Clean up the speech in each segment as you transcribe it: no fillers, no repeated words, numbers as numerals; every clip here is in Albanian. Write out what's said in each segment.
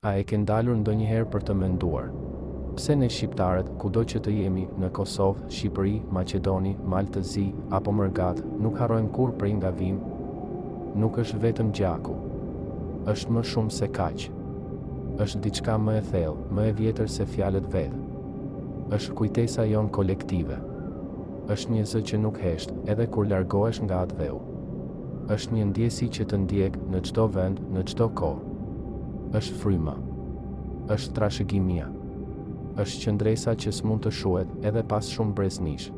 A e ke ndalur ndonjëherë për të menduar? Pse ne shqiptarët, kudo që të jemi, në Kosovë, Shqipëri, Maqedoni, Malë të Zi, apo Mërgat, nuk harrojmë kur prej nga vim? Nuk është vetëm gjaku. Është më shumë se kaq. Është diçka më e thellë, më e vjetër se fjalët vetë. Është kujtesa jon kolektive. Është një zë që nuk hesht, edhe kur largohesh nga atë dheu. Është një ndjesi që të ndjek në çdo vend, në çdo kohë. Është fryma. Është trashëgimia. Është qëndresa që s'mund të shuhet edhe pas shumë breznish.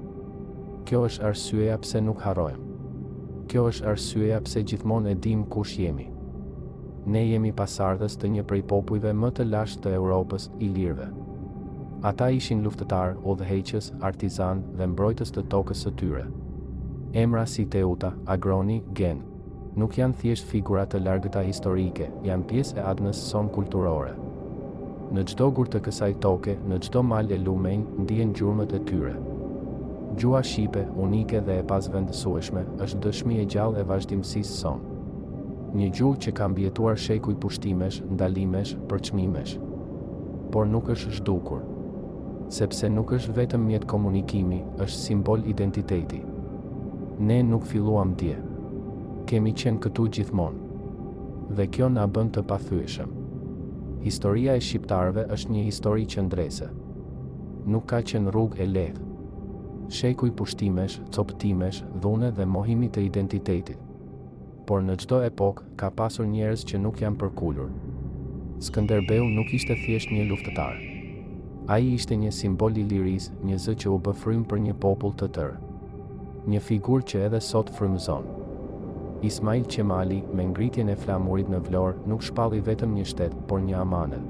Kjo është arsyeja pse nuk harrojmë. Kjo është arsyeja pse gjithmonë e dim kush jemi. Ne jemi pasardhës të një prej popujve më të lashtë të Europës, ilirëve. Ata ishin luftëtar, udhëheqës, artizan dhe mbrojtës të tokës së tyre. Emra si Teuta, Agroni, Gen nuk janë thjesht figura të largëta historike, janë pjesë e ADN-s son kulturore. Në çdo gur të kësaj toke, në çdo mal e lumenj, ndihen gjurmët e tyre. Gjua shqipe, unike dhe e pasvendësueshme, është dëshmi e gjallë e vazhdimësisë son. Një gjuhë që ka mbijetuar shekuj pushtimesh, ndalimesh, përçmimesh. Por nuk është zhdukur. Sepse nuk është vetëm mjet komunikimi, është simbol identiteti. Ne nuk filluam dje. Kemi qenë këtu gjithmonë. Dhe kjo na bën të pathyeshëm. Historia e shqiptarëve është një histori qëndrese. Nuk ka qenë rrugë e lehtë. Shekuj pushtimesh, coptimesh, dhune dhe mohimi të identitetit. Por në çdo epokë ka pasur njerëz që nuk janë përkulur. Skënderbeu nuk ishte thjesht një luftëtar. Ai ishte një simbol i lirisë, një zë që u bë frymë për një popull të tërë. Një figurë që edhe sot frymëzon. Ismail Qemali, me ngritjen e flamurit në Vlorë, nuk shpalli vetëm një shtet, por një amanet.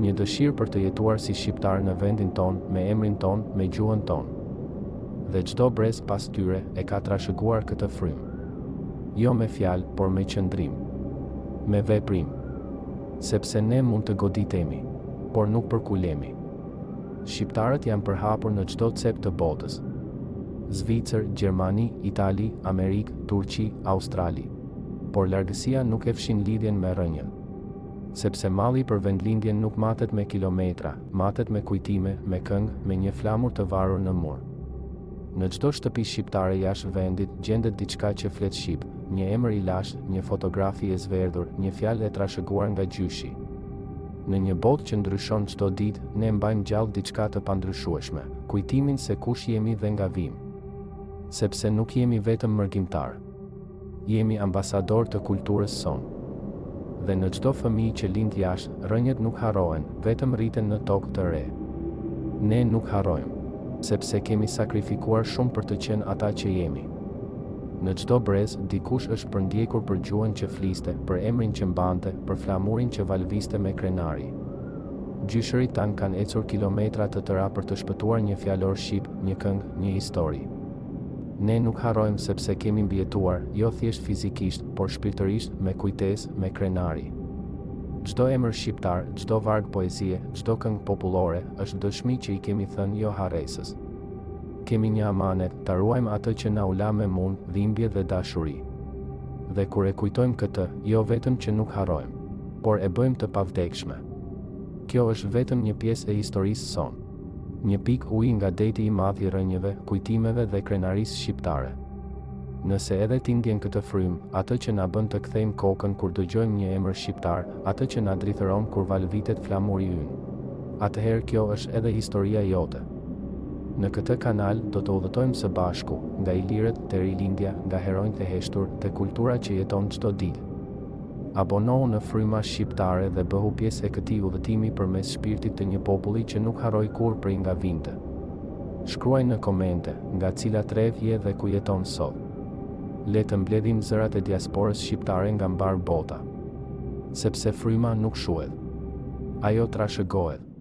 Një dëshirë për të jetuar si shqiptar në vendin ton, me emrin ton, me gjuhën ton. Dhe çdo brez pas tyre e ka trashëguar këtë frymë. Jo me fjalë, por me qëndrim. Me veprim. Sepse ne mund të goditemi, por nuk përkulemi. Shqiptarët janë përhapur në çdo cep të botës. Zvicër, Gjermani, Itali, Amerikë, Turqi, Australi. Por largësia nuk e fshin lidhjen me rënjën. Sepse malli për vendlindjen nuk matet me kilometra, matet me kujtime, me këngë, me një flamur të varur në mur. Në çdo shtëpi shqiptare jashtë vendit gjendet diçka që flet shqip, një emër i lashtë, një fotografi e zverdhur, një fjalë e trashëguar nga gjyshi. Në një botë që ndryshon çdo ditë, ne mbajmë gjallë diçka të pandryshueshme, kujtimin se kush jemi dhe nga vim. Sepse nuk jemi vetëm mërgimtar. Jemi ambasador të kulturës son. Dhe në çdo fëmijë që lind jashtë, rënjët nuk harrohen, vetëm rriten në tokë të re. Ne nuk harrojmë, sepse kemi sakrifikuar shumë për të qenë ata që jemi. Në çdo brez, dikush është përndjekur për gjuhën që fliste, për emrin që mbante, për flamurin që valviste me krenari. Gjyshërit tanë kanë ecur kilometra të tëra për të shpëtuar një fjalor shqip, një këngë, një histori. Ne nuk harrojmë sepse kemi mbijetuar, jo thjesht fizikisht, por shpirtërisht, me kujtesë, me krenari. Çdo emër shqiptar, çdo varg poezie, çdo këngë popullore, është dëshmi që i kemi thënë jo harresës. Kemi një amanet, ta ruajmë atë që na u la me mund, dhimbje dhe dashuri. Dhe kur e kujtojmë këtë, jo vetëm që nuk harrojmë, por e bëjmë të pavdekshme. Kjo është vetëm një pjesë e historisë son. Një pikë uji nga deti i madh i rënjëve, kujtimeve dhe krenarisë shqiptare. Nëse edhe ti ndjen këtë frymë, atë që na bën të kthejmë kokën kur dëgjojmë një emër shqiptar, atë që na drithëron kur valvitet flamuri ynë, atëherë kjo është edhe historia jote. Në këtë kanal do të udhëtojmë së bashku, nga ilirët te rilindja, nga heronjtë e heshtur, te kultura që jeton çdo ditë. Abonohu në Fryma Shqiptare dhe bëhu pjesë e këtij udhëtimi përmes shpirtit të një populli që nuk harroi kur prej nga vinte. Shkruaj në komente nga cila trev je dhe ku jeton sot. Le të mbledhim zërat e diasporës shqiptare nga mbar bota. Sepse fryma nuk shuhet. Ajo trashëgohet.